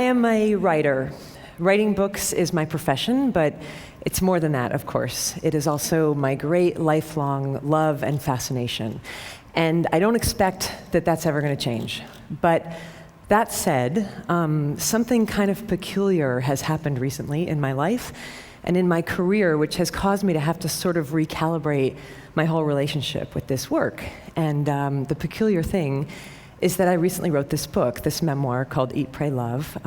am a writer. Writing books is my profession, but it's more than that, of course. It is also my great lifelong love and fascination. And I don't expect that that's ever going to change. But that said, something kind of peculiar has happened recently in my life and in my career, which has caused me to have to sort of recalibrate my whole relationship with this work. And the peculiar thing is that I recently wrote this book, this memoir called Eat, Pray, Love,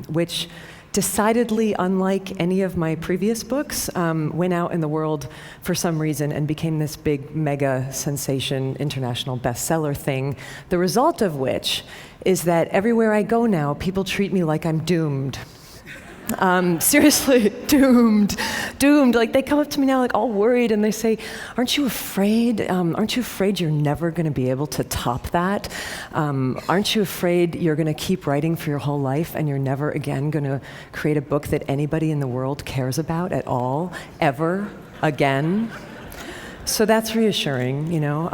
which decidedly, unlike any of my previous books, went out in the world for some reason and became this big mega sensation, international bestseller thing, the result of which is that everywhere I go now, people treat me like I'm doomed. Seriously, doomed. Like, they come up to me now like all worried and they say, aren't you afraid? Aren't you afraid you're never going to be able to top that? Aren't you afraid you're going to keep writing for your whole life and you're never again going to create a book that anybody in the world cares about at all, ever again? So that's reassuring, you know.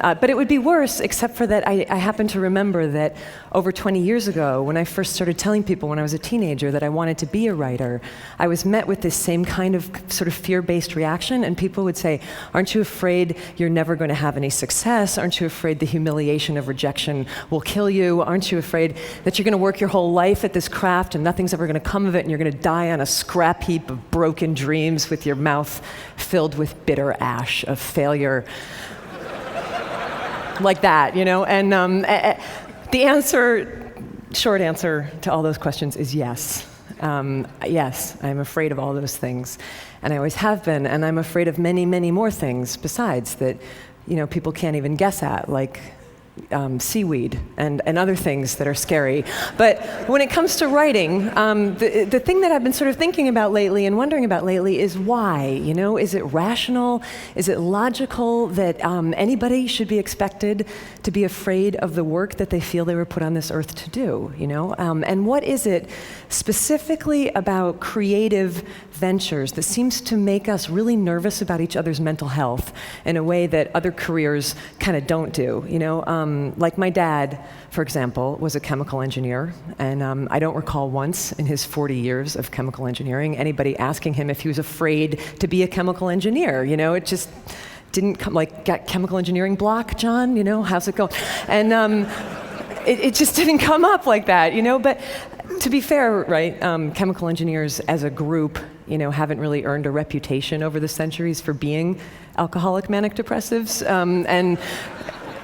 But it would be worse, except for that I happen to remember that over 20 years ago, when I first started telling people when I was a teenager that I wanted to be a writer, I was met with this same kind of sort of fear-based reaction, and people would say, aren't you afraid you're never going to have any success? Aren't you afraid the humiliation of rejection will kill you? Aren't you afraid that you're going to work your whole life at this craft and nothing's ever going to come of it and you're going to die on a scrap heap of broken dreams with your mouth filled with bitter ash of failure? Like that, you know? And the answer, short answer to all those questions is yes. Yes, I'm afraid of all those things. And I always have been, and I'm afraid of many, many more things besides that, you know, people can't even guess at, like seaweed and other things that are scary. But when it comes to writing, the thing that I've been sort of thinking about lately and wondering about lately is why, you know? Is it rational? Is it logical that anybody should be expected to be afraid of the work that they feel they were put on this earth to do, you know? And what is it specifically about creative ventures that seems to make us really nervous about each other's mental health in a way that other careers kind of don't do, you know? Like my dad, for example, was a chemical engineer, and I don't recall once in his 40 years of chemical engineering anybody asking him if he was afraid to be a chemical engineer, you know? It just didn't come, like, got chemical engineering block, John, you know, how's it going? And it just didn't come up like that, you know? But to be fair, right, chemical engineers as a group, you know, haven't really earned a reputation over the centuries for being alcoholic manic depressives, and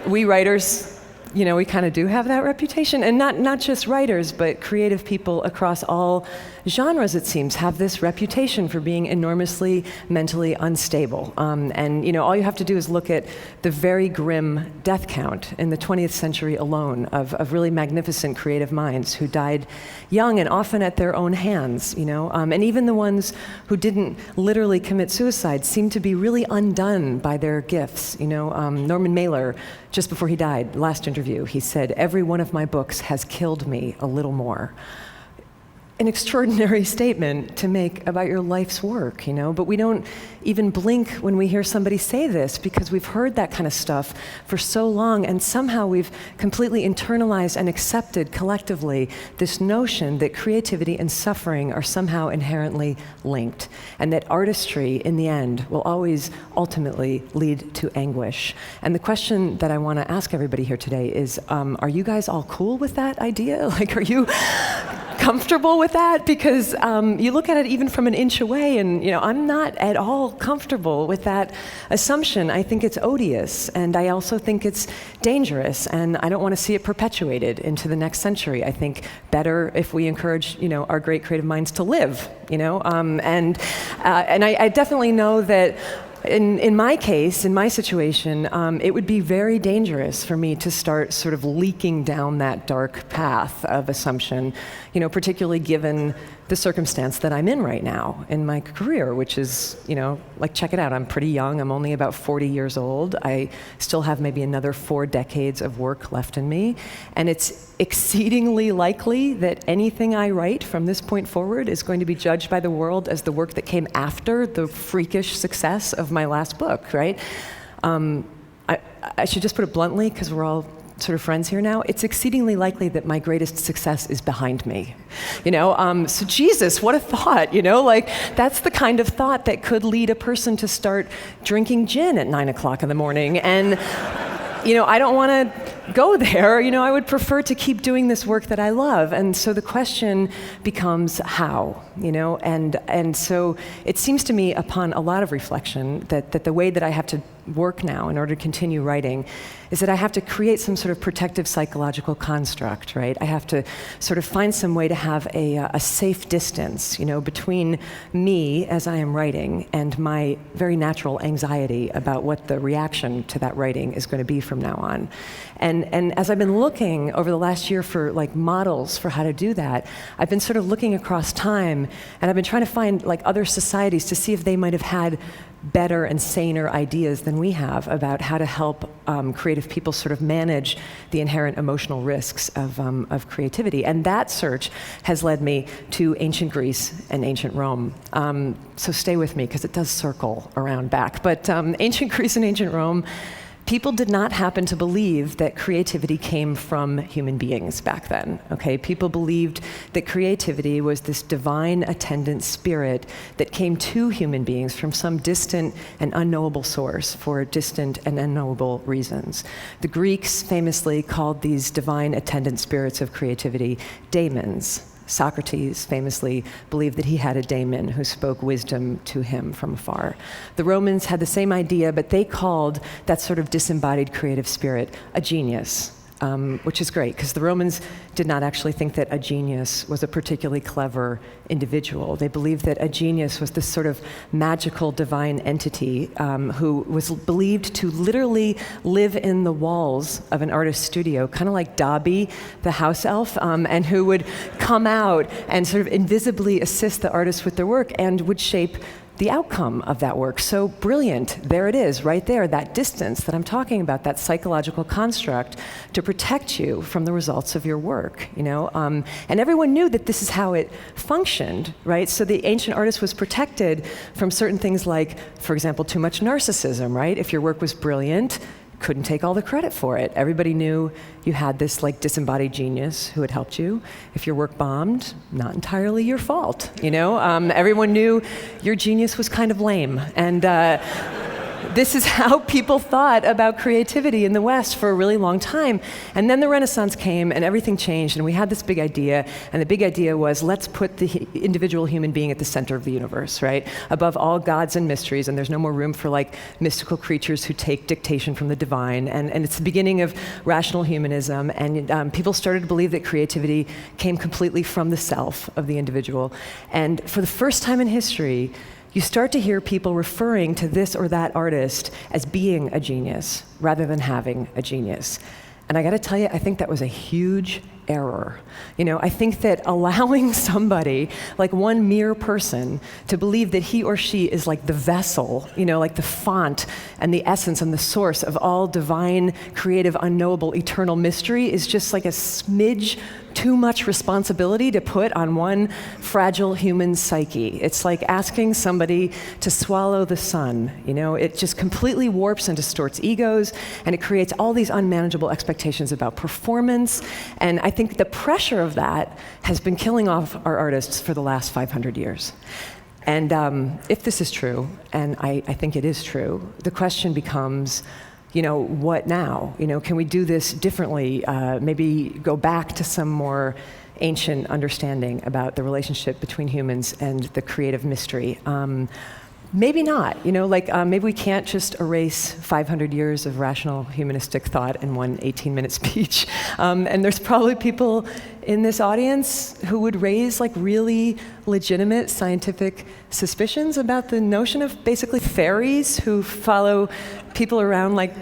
we writers, you know, we kind of do have that reputation. And not just writers, but creative people across all genres, it seems, have this reputation for being enormously mentally unstable. And, you know, all you have to do is look at the very grim death count in the 20th century alone of really magnificent creative minds who died young and often at their own hands, you know. And even the ones who didn't literally commit suicide seem to be really undone by their gifts, you know. Norman Mailer, just before he died, last interview, he said, "Every one of my books has killed me a little more." An extraordinary statement to make about your life's work, you know, but we don't even blink when we hear somebody say this because we've heard that kind of stuff for so long, and somehow we've completely internalized and accepted collectively this notion that creativity and suffering are somehow inherently linked, and that artistry, in the end, will always ultimately lead to anguish. And the question that I want to ask everybody here today is, are you guys all cool with that idea? Like, are you comfortable with that? Because you look at it even from an inch away, and, you know, I'm not at all comfortable with that assumption. I think it's odious, and I also think it's dangerous, and I don't want to see it perpetuated into the next century. I think better if we encourage, you know, our great creative minds to live, you know, and I definitely know that in my case, in my situation, it would be very dangerous for me to start sort of leaking down that dark path of assumption, you know, particularly given the circumstance that I'm in right now in my career, which is, you know, like, check it out, I'm pretty young, I'm only about 40 years old, I still have maybe another 4 decades of work left in me, and it's exceedingly likely that anything I write from this point forward is going to be judged by the world as the work that came after the freakish success of my last book, right? I should just put it bluntly, because we're all sort of friends here now, it's exceedingly likely that my greatest success is behind me. So Jesus, what a thought, like that's the kind of thought that could lead a person to start drinking gin at 9 o'clock in the morning. And I don't want to go there. I would prefer to keep doing this work that I love. And so the question becomes how, and so it seems to me upon a lot of reflection that the way that I have to work now in order to continue writing is that I have to create some sort of protective psychological construct, right? I have to sort of find some way to have a safe distance, between me as I am writing and my very natural anxiety about what the reaction to that writing is going to be from now on. And as I've been looking over the last year for like models for how to do that, I've been sort of looking across time, and I've been trying to find like other societies to see if they might have had better and saner ideas than we have about how to help creative people sort of manage the inherent emotional risks of creativity. And that search has led me to ancient Greece and ancient Rome. So stay with me, because it does circle around back. But ancient Greece and ancient Rome, people did not happen to believe that creativity came from human beings back then, okay? People believed that creativity was this divine attendant spirit that came to human beings from some distant and unknowable source for distant and unknowable reasons. The Greeks famously called these divine attendant spirits of creativity daemons. Socrates famously believed that he had a daemon who spoke wisdom to him from afar. The Romans had the same idea, but they called that sort of disembodied creative spirit a genius, which is great, because the Romans did not actually think that a genius was a particularly clever individual. They believed that a genius was this sort of magical divine entity who was believed to literally live in the walls of an artist's studio, kind of like Dobby, the house elf, and who would come out and sort of invisibly assist the artist with their work and would shape the outcome of that work. So brilliant, there it is, right there, that distance that I'm talking about, that psychological construct to protect you from the results of your work, And everyone knew that this is how it functioned, right? So the ancient artist was protected from certain things like, for example, too much narcissism, right? If your work was brilliant, couldn't take all the credit for it. Everybody knew you had this like disembodied genius who had helped you. If your work bombed, not entirely your fault, Everyone knew your genius was kind of lame. And this is how people thought about creativity in the West for a really long time. And then the Renaissance came and everything changed, and we had this big idea, and the big idea was, let's put the individual human being at the center of the universe, right? Above all gods and mysteries, and there's no more room for like mystical creatures who take dictation from the divine. And it's the beginning of rational humanism, and people started to believe that creativity came completely from the self of the individual. And for the first time in history, you start to hear people referring to this or that artist as being a genius rather than having a genius. And I gotta tell you, I think that was a huge error. I think that allowing somebody, like one mere person, to believe that he or she is like the vessel, like the font and the essence and the source of all divine, creative, unknowable, eternal mystery is just like a smidge too much responsibility to put on one fragile human psyche. It's like asking somebody to swallow the sun. It just completely warps and distorts egos, and it creates all these unmanageable expectations about performance. And I think the pressure of that has been killing off our artists for the last 500 years. And if this is true, and I think it is true, the question becomes, what now? Can we do this differently? Maybe go back to some more ancient understanding about the relationship between humans and the creative mystery. Maybe not, maybe we can't just erase 500 years of rational humanistic thought in one 18-minute speech. And there's probably people in this audience who would raise like really legitimate scientific suspicions about the notion of basically fairies who follow people around like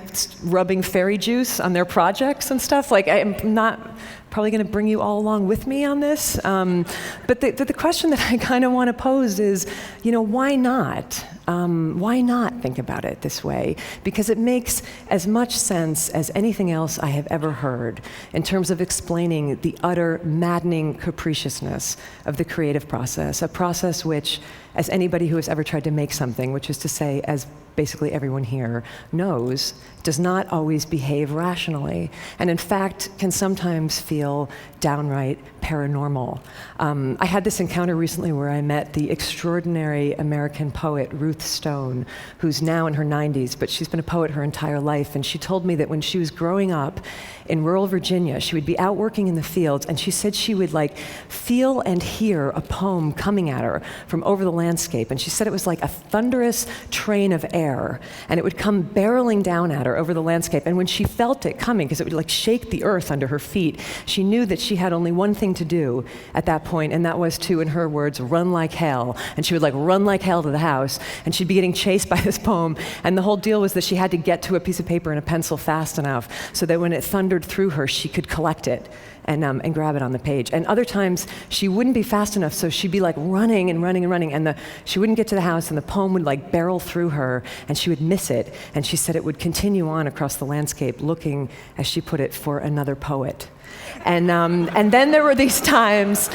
rubbing fairy juice on their projects and stuff. Like, I'm not probably going to bring you all along with me on this. But the question that I kind of want to pose is, why not? Why not think about it this way? Because it makes as much sense as anything else I have ever heard in terms of explaining the utter maddening capriciousness of the creative process, a process which, as anybody who has ever tried to make something, which is to say, as basically everyone here knows, does not always behave rationally, and in fact can sometimes feel downright paranormal. I had this encounter recently where I met the extraordinary American poet Ruth Stone, who's now in her 90s, but she's been a poet her entire life, and she told me that when she was growing up in rural Virginia, she would be out working in the fields, and she said she would feel and hear a poem coming at her from over the landscape, and she said it was like a thunderous train of air, and it would come barreling down at her over the landscape, and when she felt it coming, because it would shake the earth under her feet, she knew that she had only one thing to do at that point, and that was to, in her words, run like hell. And she would run like hell to the house, and she'd be getting chased by this poem, and the whole deal was that she had to get to a piece of paper and a pencil fast enough so that when it thundered through her, she could collect it and grab it on the page. And other times, she wouldn't be fast enough, so she'd be running and running and running, and she wouldn't get to the house, and the poem would barrel through her, and she would miss it. And she said it would continue on across the landscape, looking, as she put it, for another poet. And then there were these times,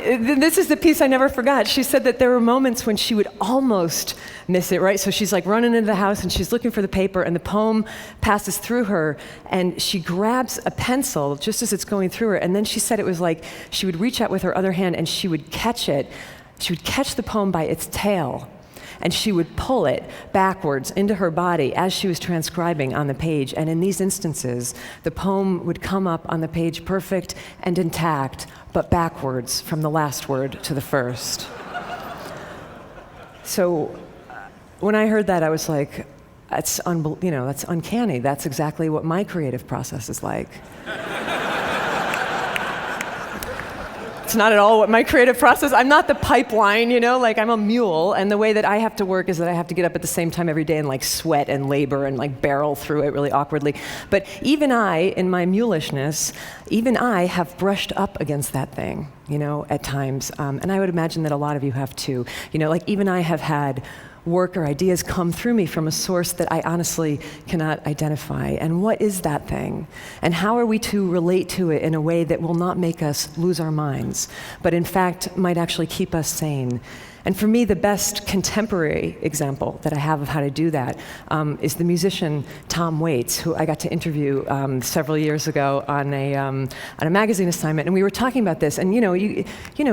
this is the piece I never forgot. She said that there were moments when she would almost miss it, right? So she's running into the house and she's looking for the paper, and the poem passes through her, and she grabs a pencil just as it's going through her, and then she said it was she would reach out with her other hand and she would catch it. She would catch the poem by its tail, and she would pull it backwards into her body as she was transcribing on the page. And in these instances, the poem would come up on the page perfect and intact, but backwards from the last word to the first. So when I heard that, I was like, that's uncanny. That's exactly what my creative process is like. It's not at all what my creative process, I'm not the pipeline, I'm a mule, and the way that I have to work is that I have to get up at the same time every day and sweat and labor and barrel through it really awkwardly. But even I, in my mulishness, even I have brushed up against that thing, at times. And I would imagine that a lot of you have too. Even I have had work or ideas come through me from a source that I honestly cannot identify. And what is that thing? And how are we to relate to it in a way that will not make us lose our minds, but in fact might actually keep us sane? And for me, the best contemporary example that I have of how to do that is the musician Tom Waits, who I got to interview several years ago on a magazine assignment, and we were talking about this. And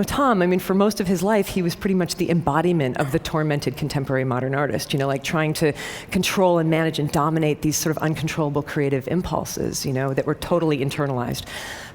Tom, for most of his life, he was pretty much the embodiment of the tormented contemporary modern artist. Trying to control and manage and dominate these sort of uncontrollable creative impulses, that were totally internalized.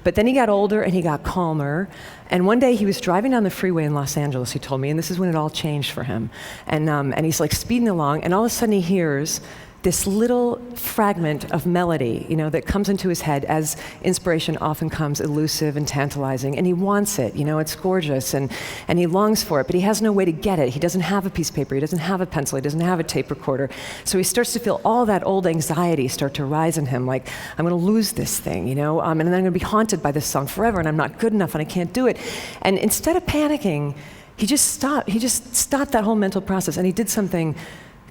But then he got older and he got calmer. And one day he was driving down the freeway in Los Angeles, he told me, and this is when it all changed for him. And he's speeding along, and all of a sudden he hears this little fragment of melody, that comes into his head, as inspiration often comes elusive and tantalizing, and he wants it, it's gorgeous, and he longs for it, but he has no way to get it. He doesn't have a piece of paper, he doesn't have a pencil, he doesn't have a tape recorder. So he starts to feel all that old anxiety start to rise in him, I'm gonna lose this thing, and then I'm gonna be haunted by this song forever, and I'm not good enough, and I can't do it. And instead of panicking, he just stopped that whole mental process, and he did something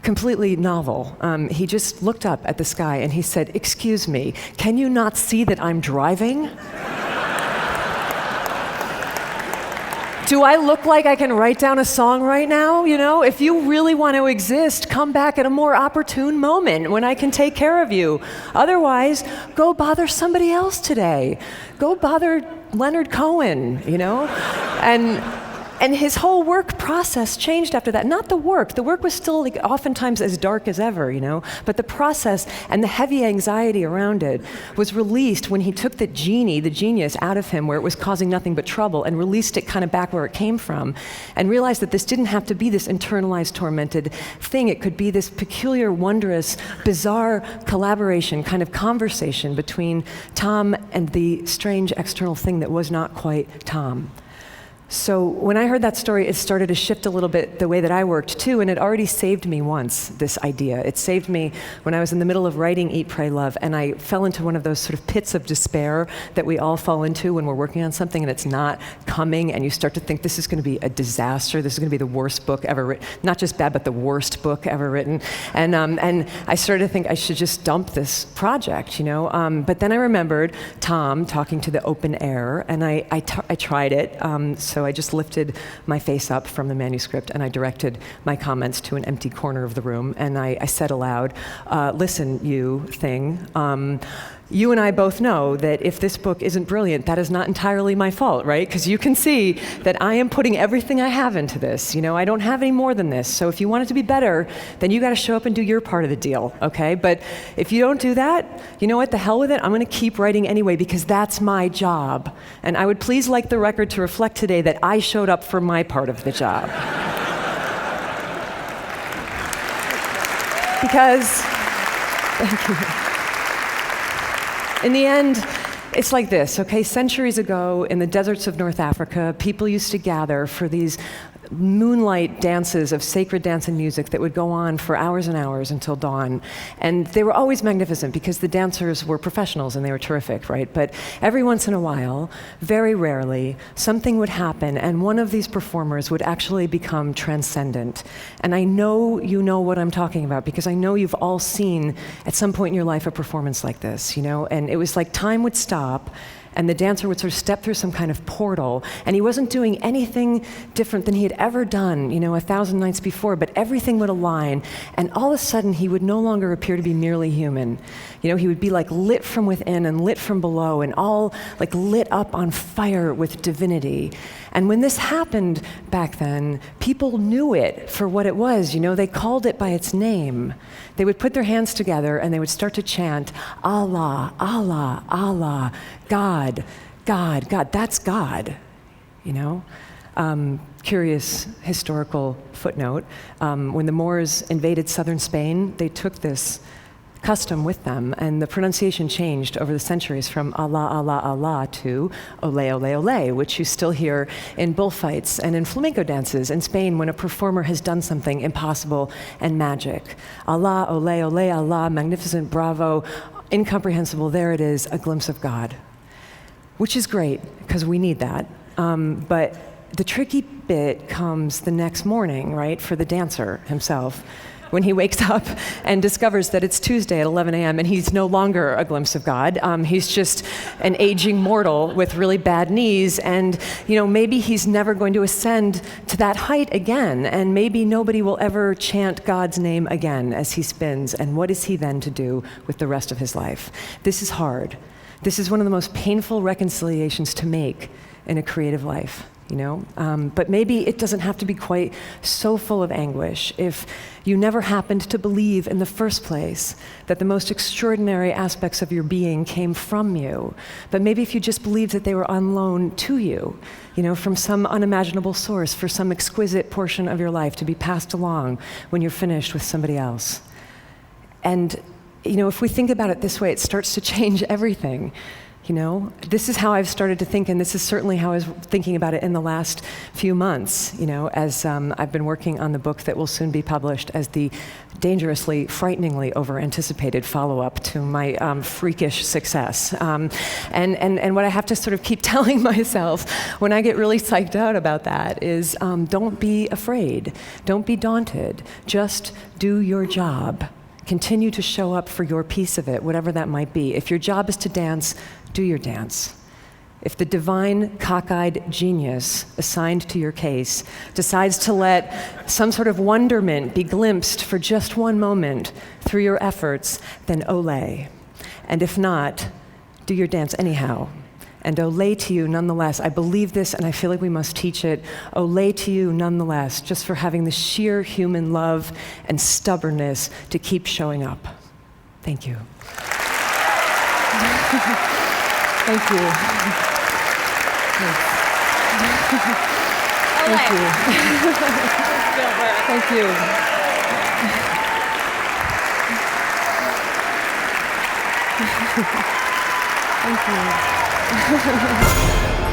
completely novel. He just looked up at the sky and he said, "Excuse me, can you not see that I'm driving? Do I look like I can write down a song right now? If you really want to exist, come back at a more opportune moment when I can take care of you. Otherwise, go bother somebody else today. Go bother Leonard Cohen, And his whole work process changed after that. Not the work. The work was still oftentimes as dark as ever, but the process and the heavy anxiety around it was released when he took the genius out of him where it was causing nothing but trouble, and released it kind of back where it came from, and realized that this didn't have to be this internalized, tormented thing. It could be this peculiar, wondrous, bizarre collaboration, kind of conversation between Tom and the strange external thing that was not quite Tom. So when I heard that story, it started to shift a little bit the way that I worked too, and it already saved me once, this idea. It saved me when I was in the middle of writing Eat, Pray, Love, and I fell into one of those sort of pits of despair that we all fall into when we're working on something and it's not coming, and you start to think this is going to be a disaster, this is going to be the worst book ever written, not just bad, but the worst book ever written. And I started to think I should just dump this project, you know? But then I remembered Tom talking to the open air, and I tried it. So I just lifted my face up from the manuscript and I directed my comments to an empty corner of the room, and I said aloud, listen, you thing, you and I both know that if this book isn't brilliant, that is not entirely my fault, right? Because you can see that I am putting everything I have into this. You know, I don't have any more than this. So if you want it to be better, then you got to show up and do your part of the deal, okay? But if you don't do that, you know what, the hell with it. I'm going to keep writing anyway because that's my job. And I would please like the record to reflect today that I showed up for my part of the job. Because, thank you. In the end, it's like this, okay? Centuries ago, in the deserts of North Africa, people used to gather for these moonlight dances of sacred dance and music that would go on for hours and hours until dawn. And they were always magnificent because the dancers were professionals and they were terrific, right? But every once in a while, very rarely, something would happen and one of these performers would actually become transcendent. And I know you know what I'm talking about because I know you've all seen at some point in your life a performance like this, you know? And it was like time would stop and the dancer would sort of step through some kind of portal, and he wasn't doing anything different than he had ever done, you know, 1,000 nights before, but everything would align, and all of a sudden he would no longer appear to be merely human. You know, he would be like lit from within and lit from below, and all like lit up on fire with divinity. And when this happened back then, people knew it for what it was, you know, they called it by its name. They would put their hands together and they would start to chant, Allah, Allah, Allah, God, God, God, that's God, you know? Curious historical footnote, when the Moors invaded southern Spain, they took this custom with them, and the pronunciation changed over the centuries from Allah, Allah, Allah to Ole, Ole, Ole, which you still hear in bullfights and in flamenco dances in Spain when a performer has done something impossible and magic. Allah, Ole, Ole, Allah, magnificent, bravo, incomprehensible, there it is, a glimpse of God. Which is great, because we need that. But the tricky bit comes the next morning, right, for the dancer himself, when he wakes up and discovers that it's Tuesday at 11 a.m. and he's no longer a glimpse of God. He's just an aging mortal with really bad knees, and you know, maybe he's never going to ascend to that height again, and maybe nobody will ever chant God's name again as he spins, and what is he then to do with the rest of his life? This is hard. This is one of the most painful reconciliations to make in a creative life, you know? But maybe it doesn't have to be quite so full of anguish if you never happened to believe in the first place that the most extraordinary aspects of your being came from you. But maybe if you just believed that they were on loan to you, you know, from some unimaginable source for some exquisite portion of your life to be passed along when you're finished with somebody else. And you know, if we think about it this way, it starts to change everything. You know, this is how I've started to think, and this is certainly how I was thinking about it in the last few months, you know, as I've been working on the book that will soon be published as the dangerously, frighteningly over-anticipated follow-up to my freakish success. And what I have to sort of keep telling myself when I get really psyched out about that is don't be afraid, don't be daunted, just do your job. Continue to show up for your piece of it, whatever that might be. If your job is to dance, do your dance. If the divine, cockeyed genius assigned to your case decides to let some sort of wonderment be glimpsed for just one moment through your efforts, then ole. And if not, do your dance anyhow. And ole to you nonetheless. I believe this and I feel like we must teach it. Ole to you nonetheless, just for having the sheer human love and stubbornness to keep showing up. Thank you. Thank you. Thank you. Thank you. Thank you.